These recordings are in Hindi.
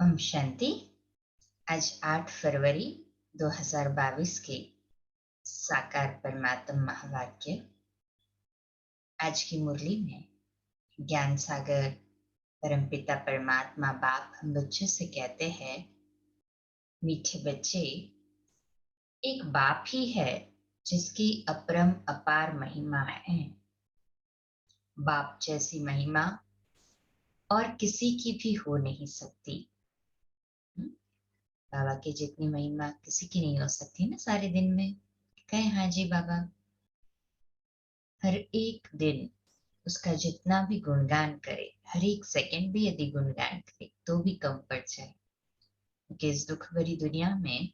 ओम शांति। आज 8 फरवरी 2022 के साकार परमात्म महावाक्य। आज की मुरली में ज्ञान सागर परमपिता परमात्मा बाप हम बच्चों से कहते हैं, मीठे बच्चे, एक बाप ही है जिसकी अपरम अपार महिमा है। बाप जैसी महिमा और किसी की भी हो नहीं सकती। बाबा की जितनी महिमा किसी की नहीं हो सकती ना सारे दिन में। कहें हाँ जी बाबा। हर एक दिन उसका जितना भी गुणगान करे, हर एक सेकंड भी यदि गुणगान करे तो भी कम पड़ जाए, क्योंकि इस दुख भरी दुनिया में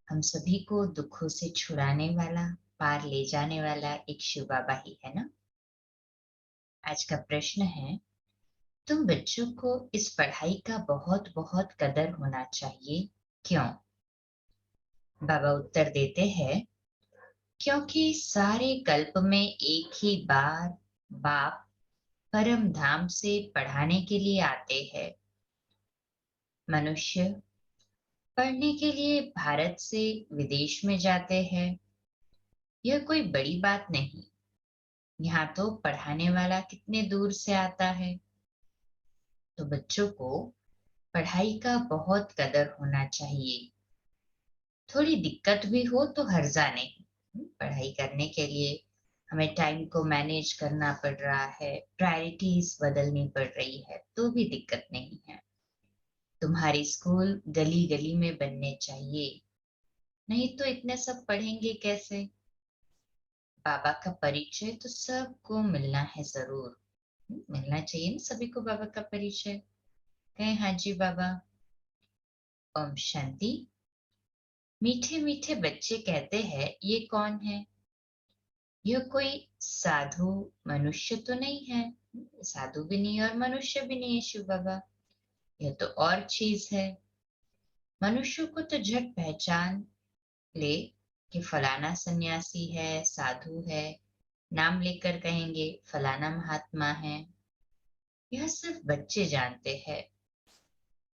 हम सभी को दुखों से छुड़ाने वाला, पार ले जाने वाला एक शिव बाबा ही है ना। आज का प्रश्न है, तुम बच्चों को इस पढ़ाई का बहुत बहुत कदर होना चाहिए, क्यों? बाबा उत्तर देते हैं, क्योंकि सारे कल्प में एक ही बार बाप परम धाम से पढ़ाने के लिए आते हैं। मनुष्य पढ़ने के लिए भारत से विदेश में जाते हैं, यह कोई बड़ी बात नहीं। यहाँ तो पढ़ाने वाला कितने दूर से आता है। तो बच्चों को पढ़ाई का बहुत कदर होना चाहिए। थोड़ी दिक्कत भी हो तो हर्जा नहीं। पढ़ाई करने के लिए हमें टाइम को मैनेज करना पड़ रहा है, प्रायोरिटीज बदलनी पड़ रही है, तो भी दिक्कत नहीं है। तुम्हारी स्कूल गली गली में बनने चाहिए, नहीं तो इतने सब पढ़ेंगे कैसे। बाबा का परिचय तो सबको मिलना है जरूर। मिलना चाहिए ना सभी को बाबा का परिचय। कहें हाँ जी बाबा। ओम शांति। मीठे मीठे बच्चे कहते हैं, ये कौन है? यह कोई साधु मनुष्य तो नहीं है। साधु भी नहीं और मनुष्य भी नहीं है शिव बाबा, यह तो और चीज है। मनुष्यों को तो झट पहचान ले कि फलाना सन्यासी है, साधु है, नाम लेकर कहेंगे फलाना महात्मा है। यह सिर्फ बच्चे जानते हैं।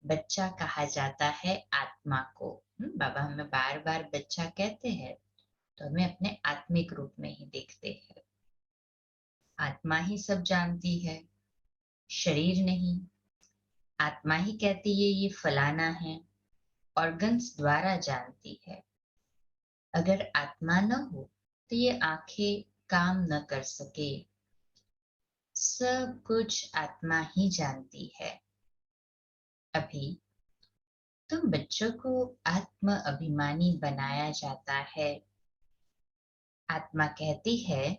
बच्चा कहा जाता है आत्मा को। बाबा हमें बार बार बच्चा कहते हैं, तो हमें अपने आत्मिक रूप में ही देखते हैं। आत्मा ही सब जानती है, शरीर नहीं। आत्मा ही कहती है ये फलाना है, ऑर्गन्स द्वारा जानती है। अगर आत्मा न हो तो ये आंखें काम न कर सके। सब कुछ आत्मा ही जानती है। अभी तुम बच्चों को आत्म अभिमानी बनाया जाता है। आत्मा कहती है,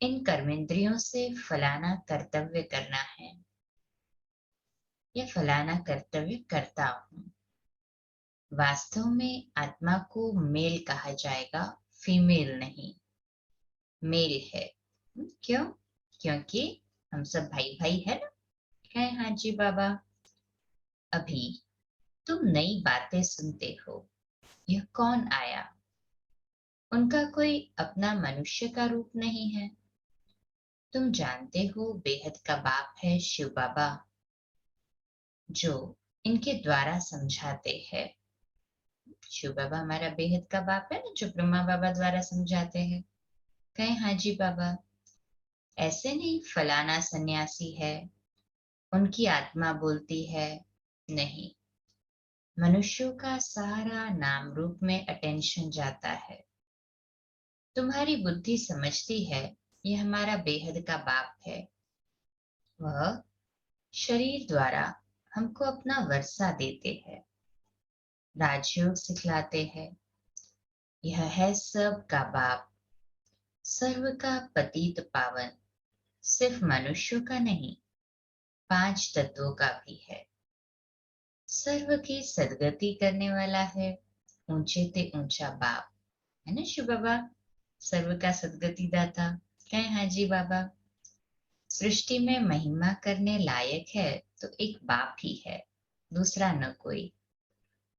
इन कर्मेंद्रियों से फलाना कर्तव्य करना है, या फलाना कर्तव्य करता हूं। वास्तव में आत्मा को मेल कहा जाएगा, फीमेल नहीं। मेल है। क्यों? क्योंकि हम सब भाई भाई है ना। कहें हाँ जी बाबा। अभी तुम नई बातें सुनते हो, यह कौन आया? उनका कोई अपना मनुष्य का रूप नहीं है। तुम जानते हो बेहद का बाप है शिव बाबा, जो इनके द्वारा समझाते हैं। शिव बाबा हमारा बेहद का बाप है ना, जो ब्रह्मा बाबा द्वारा समझाते हैं। कहें हाँ जी बाबा। ऐसे नहीं फलाना सन्यासी है, उनकी आत्मा बोलती है, नहीं। मनुष्यों का सारा नाम रूप में अटेंशन जाता है। तुम्हारी बुद्धि समझती है ये हमारा बेहद का बाप है। वह शरीर द्वारा हमको अपना वर्षा देते हैं, राजयोग सिखलाते हैं। यह है सब का बाप, सर्व का पतित पावन। सिर्फ मनुष्यों का नहीं, 5 तत्वों का भी है। सर्व की सदगति करने वाला है, ऊंचे ते ऊंचा बाप है ना शिव बाबा। सर्व का सदगति दाता। कहें हाँ जी बाबा। सृष्टि में महिमा करने लायक है तो एक बाप ही है, दूसरा न कोई।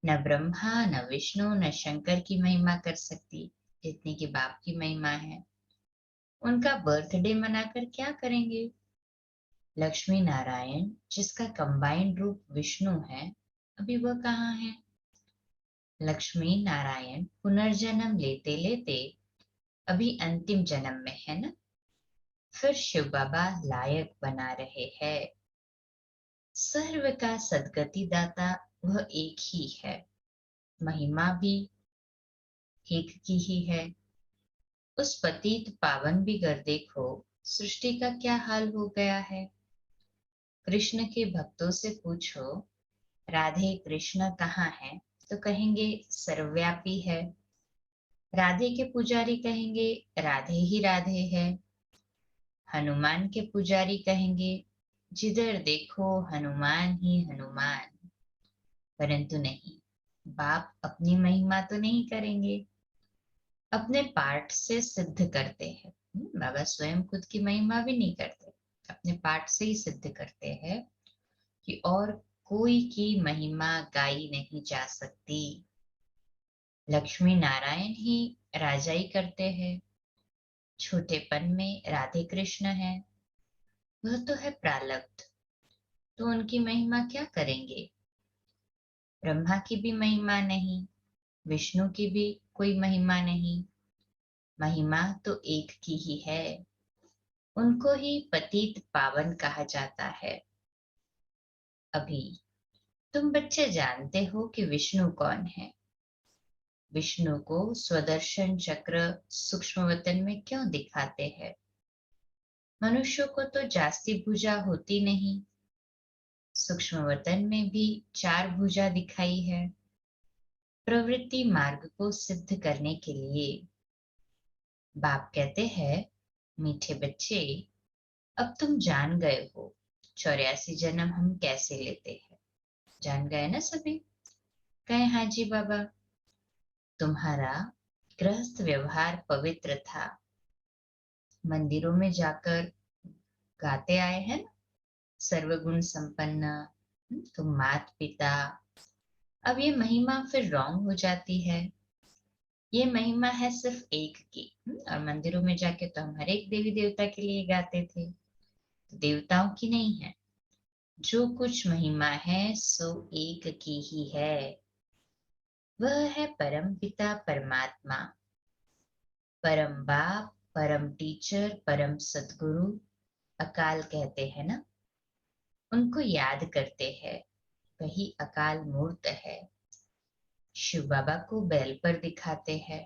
न ब्रह्मा न विष्णु न शंकर की महिमा कर सकती जितनी की बाप की महिमा है। उनका बर्थडे मनाकर क्या करेंगे? लक्ष्मी नारायण जिसका कंबाइंड रूप विष्णु है, अभी वह कहाँ है? लक्ष्मी नारायण पुनर्जन्म लेते लेते अभी अंतिम जन्म में है ना। फिर शिव बाबा लायक बना रहे हैं। सर्व का सदगति दाता वह एक ही है, महिमा भी एक की ही है। उस पतित पावन भी कर देखो, सृष्टि का क्या हाल हो गया है। कृष्ण के भक्तों से पूछो राधे कृष्ण कहाँ है, तो कहेंगे सर्वव्यापी है। राधे के पुजारी कहेंगे राधे ही राधे है। हनुमान के पुजारी कहेंगे जिधर देखो हनुमान ही हनुमान। परंतु नहीं, बाप अपनी महिमा तो नहीं करेंगे, अपने पाठ से सिद्ध करते हैं। बाबा स्वयं खुद की महिमा भी नहीं करते, अपने पाठ से ही सिद्ध करते हैं कि और कोई की महिमा गाई नहीं जा सकती। लक्ष्मी नारायण ही राजाई करते हैं। छोटेपन में राधे कृष्ण है, वह तो है प्रालब्ध, तो उनकी महिमा क्या करेंगे। ब्रह्मा की भी महिमा नहीं, विष्णु की भी कोई महिमा नहीं, महिमा तो एक की ही है। उनको ही पतित पावन कहा जाता है। अभी तुम बच्चे जानते हो कि विष्णु कौन है। विष्णु को स्वदर्शन चक्र सूक्ष्मवतन में क्यों दिखाते हैं। मनुष्यों को तो जास्ती भुजा होती नहीं, सूक्ष्मवतन में भी 4 भुजा दिखाई है, प्रवृत्ति मार्ग को सिद्ध करने के लिए। बाप कहते हैं मीठे बच्चे, अब तुम जान गए हो 84 जन्म हम कैसे लेते हैं। जान गए ना सभी? कहे हाँ जी बाबा। तुम्हारा गृहस्थ व्यवहार पवित्र था, मंदिरों में जाकर गाते आए हैं ना, सर्वगुण संपन्न, तुम मात पिता। अब ये महिमा फिर रॉन्ग हो जाती है। ये महिमा है सिर्फ एक की, और मंदिरों में जाके तो हम हर एक देवी देवता के लिए गाते थे, तो देवताओं की नहीं है। जो कुछ महिमा है सो एक की ही है, वह है परम पिता परमात्मा, परम बाप, परम टीचर, परम सदगुरु। अकाल कहते हैं ना, उनको याद करते हैं, वही अकाल मूर्त है। शिव बाबा को बैल पर दिखाते हैं,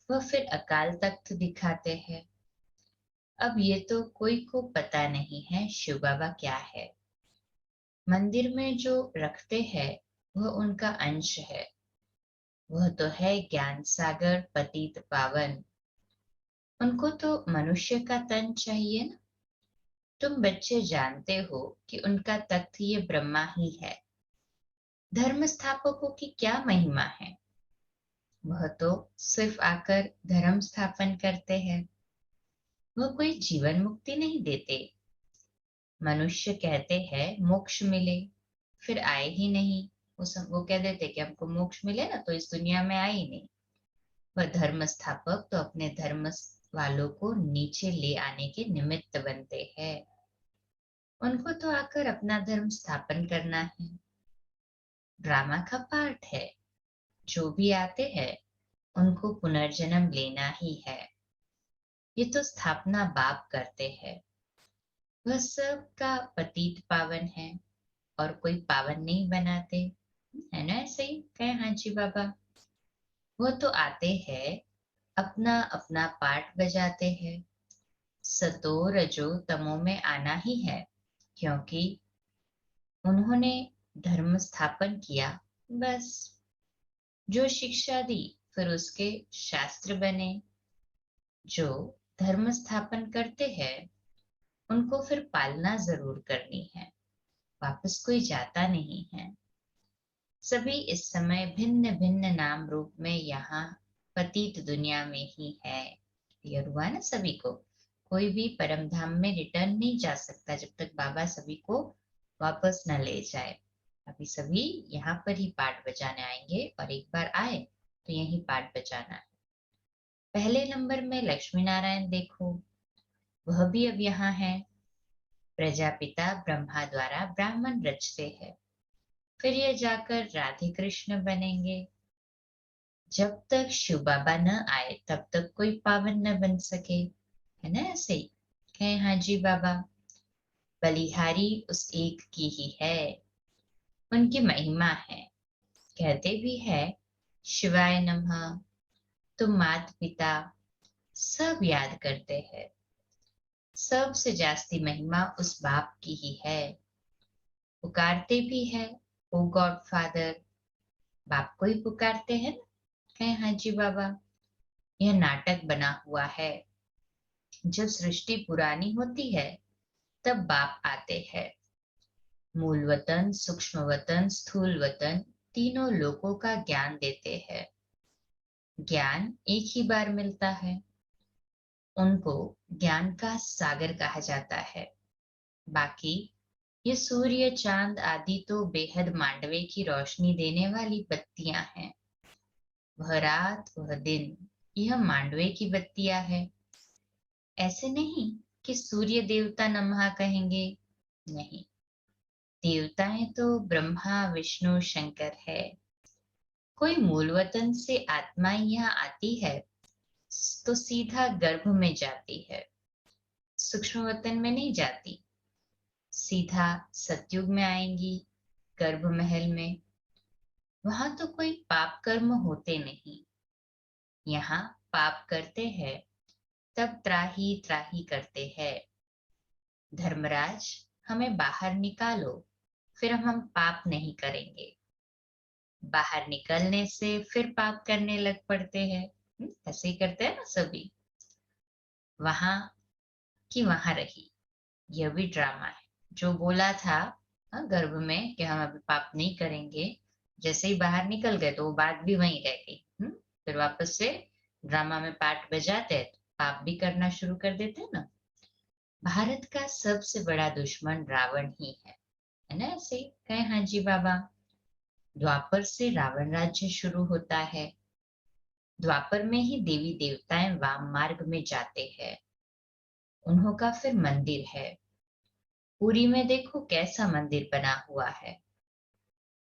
वह फिर अकाल तख्त दिखाते हैं। अब ये तो कोई को पता नहीं है शिव बाबा क्या है। मंदिर में जो रखते हैं वह उनका अंश है, वह तो है ज्ञान सागर पतित पावन। उनको तो मनुष्य का तन चाहिए ना। तुम बच्चे जानते हो कि उनका तख्त ये ब्रह्मा ही है। धर्म स्थापकों की क्या महिमा है, वह तो सिर्फ आकर धर्म स्थापन करते हैं, वह कोई जीवन मुक्ति नहीं देते। मनुष्य कहते हैं मोक्ष मिले, फिर आए ही नहीं। वो कह देते कि हमको मोक्ष मिले ना तो इस दुनिया में आए ही नहीं। वह धर्म स्थापक तो अपने धर्म वालों को नीचे ले आने के निमित्त बनते हैं। उनको तो आकर अपना धर्म स्थापन करना है, ड्रामा का पार्ट है। जो भी आते हैं उनको पुनर्जन्म लेना ही है। ये तो स्थापना बाप करते हैं, वह सब का पतित पावन है, और कोई पावन नहीं बनाते, है ना। ऐसे ही कहे हाँ जी बाबा। वो तो आते हैं, अपना अपना पार्ट बजाते हैं। सतो रजो तमो में आना ही है, क्योंकि उन्होंने धर्म स्थापन किया। बस जो शिक्षा दी फिर उसके शास्त्र बने। जो धर्म स्थापन करते हैं उनको फिर पालना जरूर करनी है, वापस कोई जाता नहीं है। सभी इस समय भिन्न भिन्न नाम रूप में यहाँ पतित दुनिया में ही है। क्लियर हुआ ना सभी को? कोई भी परम धाम में रिटर्न नहीं जा सकता जब तक बाबा सभी को वापस न ले जाए। अभी सभी यहाँ पर ही पाठ बजाने आएंगे, और एक बार आए तो यही पाठ बजाना है। पहले नंबर में लक्ष्मी नारायण देखो, वह भी अब यहाँ है। प्रजापिता ब्रह्मा द्वारा ब्राह्मण रचते हैं, फिर ये जाकर राधे कृष्ण बनेंगे। जब तक शिव बाबा न आए तब तक कोई पावन न बन सके, है ना? ऐसे ही कहे हाँ जी बाबा। बलिहारी उस एक की ही है, उनकी महिमा है। कहते भी है शिवाय नमः। तो माता पिता सब याद करते हैं, सबसे जास्ती महिमा उस बाप की ही है। पुकारते भी है ओ गॉड फादर, बाप को ही पुकारते हैं ना। कहे हाँ जी बाबा। यह नाटक बना हुआ है। जब सृष्टि पुरानी होती है तब बाप आते हैं। मूल वतन, सूक्ष्म वतन, स्थूल वतन, तीनों लोकों का ज्ञान देते हैं। ज्ञान एक ही बार मिलता है। उनको ज्ञान का सागर कहा जाता है। बाकी ये सूर्य चांद आदि तो बेहद मांडवे की रोशनी देने वाली बत्तियां हैं। वह रात वह दिन, यह मांडवे की बत्तियां है। ऐसे नहीं कि सूर्य देवता नमः कहेंगे, नहीं। देवताएं तो ब्रह्मा विष्णु शंकर है। कोई मूल वतन से आत्मा यहाँ आती है तो सीधा गर्भ में जाती है, सूक्ष्म वतन में नहीं जाती। सीधा सतयुग में आएंगी, गर्भ महल में। वहां तो कोई पाप कर्म होते नहीं। यहाँ पाप करते हैं तब त्राही त्राही करते हैं। धर्मराज, हमें बाहर निकालो, फिर हम पाप नहीं करेंगे। बाहर निकलने से फिर पाप करने लग पड़ते हैं। ऐसे ही करते हैं ना सभी। वहां की वहां रही, यह भी ड्रामा है। जो बोला था गर्भ में कि हम अभी पाप नहीं करेंगे, जैसे ही बाहर निकल गए तो वो बात भी वहीं रह गई। फिर वापस से ड्रामा में पार्ट बजाते हैं तो पाप भी करना शुरू कर देते हैं ना। भारत का सबसे बड़ा दुश्मन रावण ही है ना? ऐसे कहे हाँ जी बाबा। द्वापर से रावण राज्य शुरू होता है। द्वापर में ही देवी देवताएं वाम मार्ग में जाते हैं। उन्हों का फिर मंदिर है। पुरी में देखो कैसा मंदिर बना हुआ है।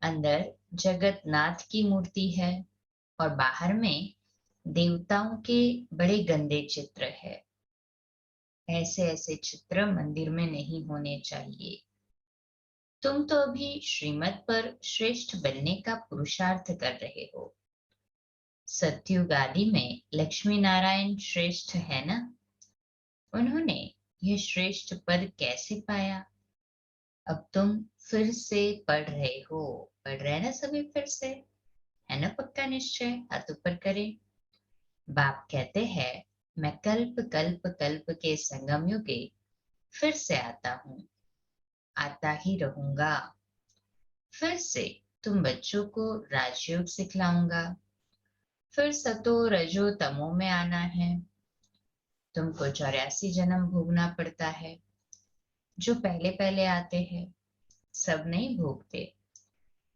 अंदर जगन्नाथ की मूर्ति है और बाहर में देवताओं के बड़े गंदे चित्र है। ऐसे ऐसे चित्र मंदिर में नहीं होने चाहिए। तुम तो अभी श्रीमत पर श्रेष्ठ बनने का पुरुषार्थ कर रहे हो। सतयुग आदि में लक्ष्मी नारायण श्रेष्ठ है ना? उन्होंने यह श्रेष्ठ पद कैसे पाया? अब तुम फिर से पढ़ रहे ना सभी फिर से, है ना? पक्का निश्चय हाथ ऊपर करें। बाप कहते हैं मैं कल्प कल्प कल्प के संगम युगे फिर से आता हूँ, आता ही रहूंगा। फिर से तुम बच्चों को राजयोग सिखलाऊंगा। फिर सतो रजो तमो में आना है। तुमको 84 जन्म भोगना पड़ता है। जो पहले पहले आते हैं सब नहीं भोगते।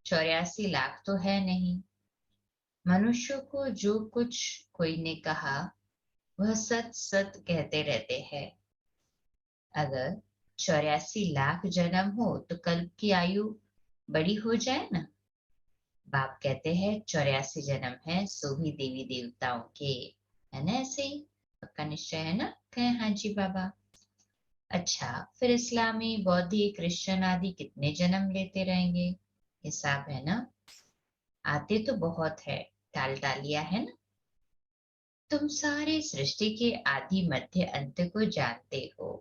84 लाख तो है नहीं। मनुष्यों को जो कुछ कोई ने कहा वह सच सच कहते रहते हैं। अगर 84 लाख जन्म हो तो कल्प की आयु बड़ी हो जाए ना। बाप कहते हैं 84 जन्म है सो भी देवी देवताओं के, है ना? ऐसे ही पक्का निश्चय है ना? कहे हाँ जी बाबा। अच्छा, फिर इस्लामी बौद्धी क्रिश्चियन आदि कितने जन्म लेते रहेंगे? हिसाब है ना? आते तो बहुत है, टाल टालिया है ना? तुम सारे सृष्टि के आदि मध्य अंत को जानते हो।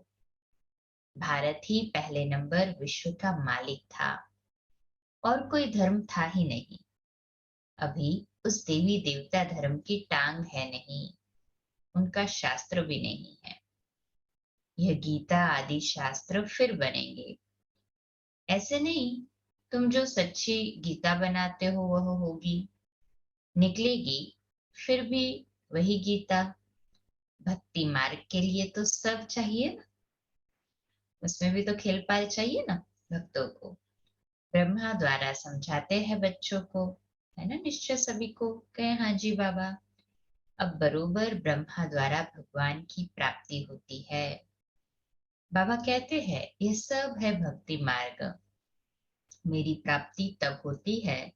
भारत ही पहले नंबर विश्व का मालिक था और कोई धर्म था ही नहीं। अभी उस देवी देवता धर्म की टांग है नहीं, उनका शास्त्र भी नहीं है। यह गीता आदि शास्त्र फिर बनेंगे। ऐसे नहीं तुम जो सच्ची गीता बनाते हो वह होगी, निकलेगी फिर भी वही गीता। भक्ति मार्ग के लिए तो सब चाहिए ना, उसमें भी तो खेल पाल चाहिए ना भक्तों को। ब्रह्मा द्वारा समझाते हैं बच्चों को, है ना? निश्चय सभी को कहे हाँ जी बाबा। अब बरोबर ब्रह्मा द्वारा भगवान की प्राप्ति होती है। बाबा कहते हैं ये सब है भक्ति मार्ग। मेरी प्राप्ति तब होती है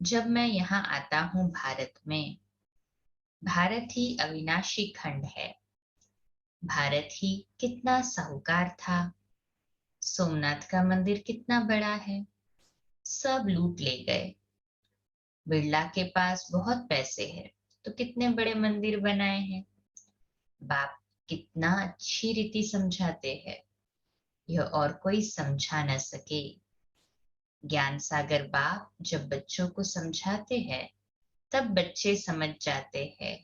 जब मैं यहाँ आता हूँ भारत में। भारत ही अविनाशी खंड है। भारत ही कितना साहूकार था। सोमनाथ का मंदिर कितना बड़ा है, सब लूट ले गए। बिरला के पास बहुत पैसे हैं, तो कितने बड़े मंदिर बनाए हैं। बाप कितना अच्छी रीति समझाते हैं, यह और कोई समझा न सके। ज्ञान सागर बाप जब बच्चों को समझाते हैं, तब बच्चे समझ जाते हैं।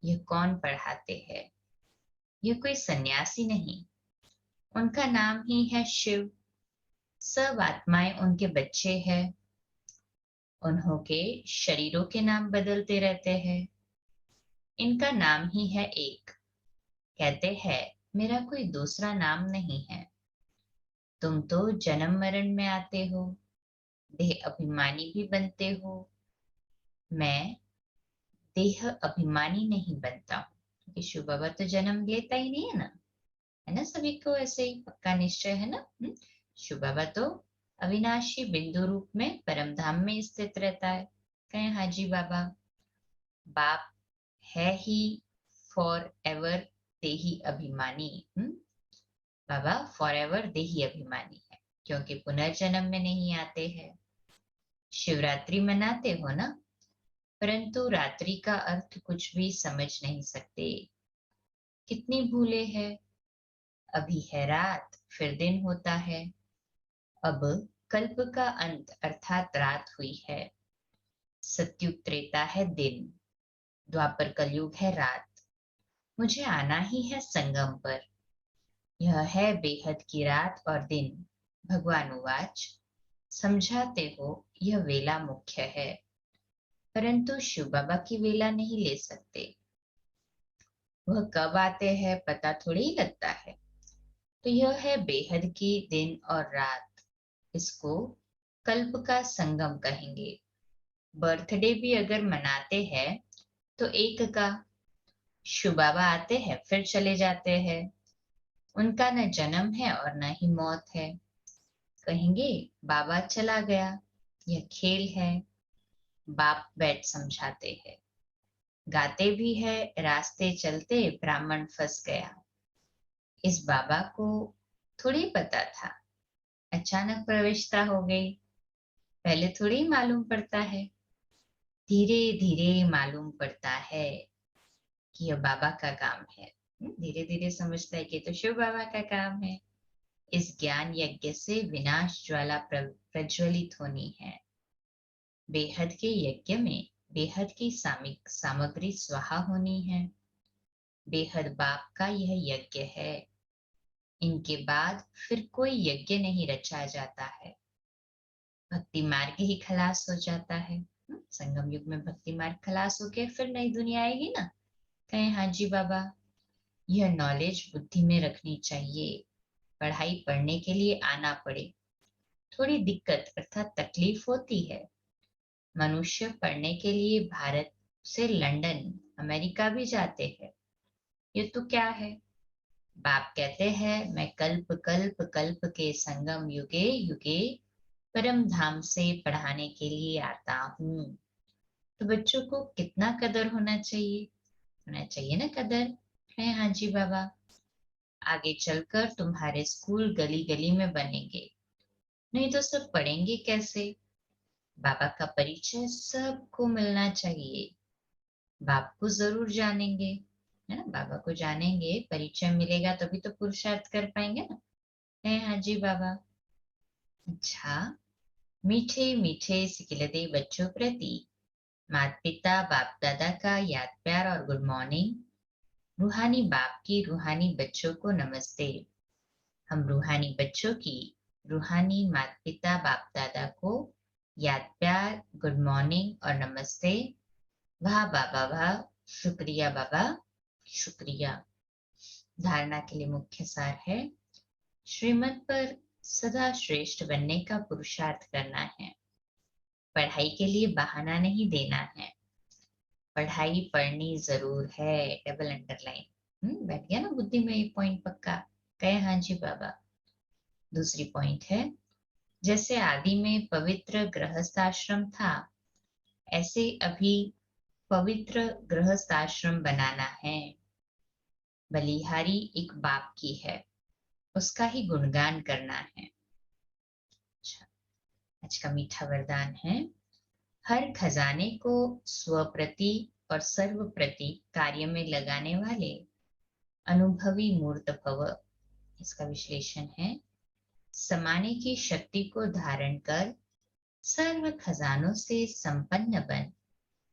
यह कौन पढ़ाते हैं? यह कोई सन्यासी नहीं, उनका नाम ही है शिव। सब आत्माएं उनके बच्चे हैं। उन्हों के शरीरों के नाम बदलते रहते हैं। इनका नाम ही है एक। कहते हैं मेरा कोई दूसरा नाम नहीं है। तुम तो जन्म मरण में आते हो, देह अभिमानी भी बनते हो। मैं देह अभिमानी नहीं बनता हूँ, क्योंकि शिव बाबा तो जन्म लेता ही नहीं है ना। है ना, सभी को ऐसे ही पक्का निश्चय है ना। शिव बाबा तो अविनाशी बिंदु रूप में परम धाम में स्थित रहता है। कहें हाजी बाबा, बाप है ही फॉर एवर देही अभिमानी। बाबा फॉर एवर देही अभिमानी है, क्योंकि पुनर्जन्म में नहीं आते हैं। शिवरात्रि मनाते हो ना, परंतु रात्रि का अर्थ कुछ भी समझ नहीं सकते। कितनी भूले हैं। अभी है रात, फिर दिन होता है। अब कल्प का अंत अर्थात रात हुई है। सत्युग त्रेता है दिन, द्वापर कलयुग है रात। मुझे आना ही है संगम पर। यह है बेहद की रात और दिन। भगवान उवाच, समझाते हो यह वेला मुख्य है, परंतु शिव बाबा की वेला नहीं ले सकते। वह कब आते हैं पता थोड़ी ही लगता है। तो यह है बेहद की दिन और रात। इसको कल्प का संगम कहेंगे। बर्थडे भी अगर मनाते हैं तो एक का। शिव बाबा आते हैं फिर चले जाते हैं। उनका न जन्म है और न ही मौत है। कहेंगे बाबा चला गया, यह खेल है। बाप बैठ समझाते हैं। गाते भी है रास्ते चलते ब्राह्मण फंस गया। इस बाबा को थोड़ी पता था, अचानक प्रविष्टा हो गई। पहले थोड़ी मालूम पड़ता है, धीरे धीरे मालूम पड़ता है कि यह बाबा का काम है। धीरे धीरे समझता है कि तो शिव बाबा का काम है। इस ज्ञान यज्ञ से विनाश ज्वाला प्रज्वलित होनी है। बेहद के यज्ञ में बेहद की सामग्री स्वाहा होनी है। बेहद बाप का यह यज्ञ है। इनके बाद फिर कोई यज्ञ नहीं रचा जाता है। भक्ति मार्ग ही खलास हो जाता है। संगम युग में भक्ति मार्ग खलास होके फिर नई दुनिया आएगी ना। कहें हाजी बाबा, यह नॉलेज बुद्धि में रखनी चाहिए। पढ़ाई पढ़ने के लिए आना पड़े, थोड़ी दिक्कत अर्थात तकलीफ होती है। मनुष्य पढ़ने के लिए भारत से लंदन अमेरिका भी जाते हैं। ये तो क्या है। बाप कहते हैं मैं कल्प कल्प कल्प के संगम युगे युगे परम धाम से पढ़ाने के लिए आता हूँ। तो बच्चों को कितना कदर होना चाहिए ना कदर। है हाजी बाबा, आगे चलकर तुम्हारे स्कूल गली गली में बनेंगे, नहीं तो सब पढ़ेंगे कैसे। बाबा का परिचय सबको मिलना चाहिए। बाप को जरूर जानेंगे, है ना। बाबा को जानेंगे, परिचय मिलेगा तभी तो पुरुषार्थ कर पाएंगे ना। है हाजी बाबा। अच्छा, मीठे मीठे सिकिलते बच्चों प्रति माता पिता बाप दादा का याद प्यार और गुड मॉर्निंग। रूहानी बाप की रूहानी बच्चों को नमस्ते। हम रूहानी बच्चों की रूहानी माता पिता बाप दादा को याद प्यार गुड मॉर्निंग और नमस्ते। वाह बाबा वाह, शुक्रिया बाबा, शुक्रिया। धारणा के लिए मुख्य सार है, श्रीमत पर सदा श्रेष्ठ बनने का पुरुषार्थ करना है। पढ़ाई के लिए बहाना नहीं देना है। पढ़ाई पढ़नी जरूर है, डबल अंडरलाइन। बैठ गया ना बुद्धि में ये पॉइंट पक्का। कहे हाँ जी बाबा। दूसरी पॉइंट है, जैसे आदि में पवित्र गृहस्थाश्रम था, ऐसे अभी पवित्र गृहस्थाश्रम बनाना है। बलिहारी एक बाप की है, उसका ही गुणगान करना है। अच्छा, आज का मीठा वरदान है, हर खजाने को स्वप्रति और सर्व प्रति कार्य में लगाने वाले अनुभवी मूर्त भव। इसका विश्लेषण है, समाने की शक्ति को धारण कर सर्व खजानों से संपन्न बन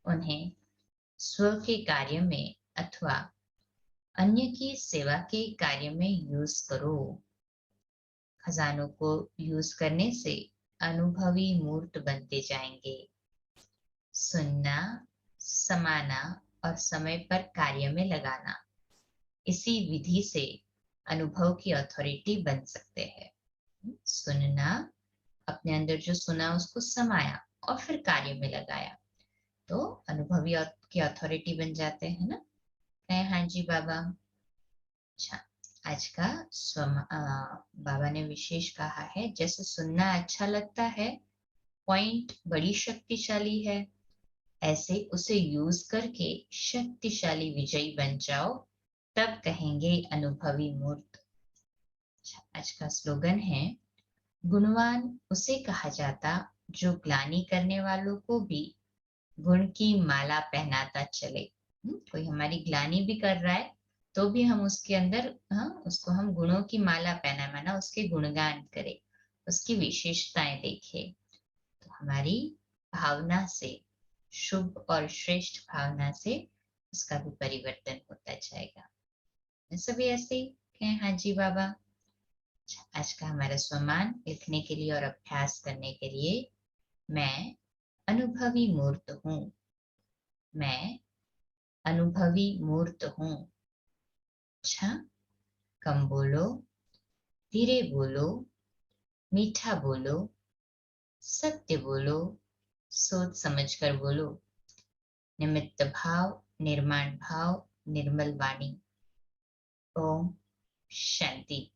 उन्हें स्व के कार्य में अथवा अन्य की सेवा के कार्य में यूज करो। खजानों को यूज करने से अनुभवी मूर्त बनते जाएंगे। सुनना, समाना और समय पर कार्य में लगाना, इसी विधि से अनुभव की अथॉरिटी बन सकते हैं। सुनना, अपने अंदर जो सुना उसको समाया और फिर कार्य में लगाया, तो अनुभवी की अथॉरिटी बन जाते हैं ना। कहे हाँ जी बाबा। अच्छा, आज का बाबा ने विशेष कहा है, जैसे सुनना अच्छा लगता है, पॉइंट बड़ी शक्तिशाली है, ऐसे उसे यूज करके शक्तिशाली विजयी बन जाओ, तब कहेंगे अनुभवी मूर्त। अच्छा, आज का स्लोगन है, गुणवान उसे कहा जाता जो ग्लानि करने वालों को भी गुण की माला पहनाता चले। कोई हमारी ग्लानि भी कर रहा है तो भी हम उसके अंदर, हाँ, उसको हम गुणों की माला पहना, माना उसके गुणगान करें, उसकी विशेषताएं देखें, तो हमारी भावना से, शुभ और श्रेष्ठ भावना से उसका भी परिवर्तन होता जाएगा। सभी ऐसे ही कहें हाँ जी बाबा। आज का हमारा सम्मान लिखने के लिए और अभ्यास करने के लिए, मैं अनुभवी मूर्त हूँ, मैं अनुभवी मूर्त हूँ। अच्छा, कम बोलो, धीरे बोलो, मीठा बोलो, सत्य बोलो, सोच समझ कर बोलो, निमित्त भाव, निर्माण भाव, निर्मल वाणी। ओम शांति।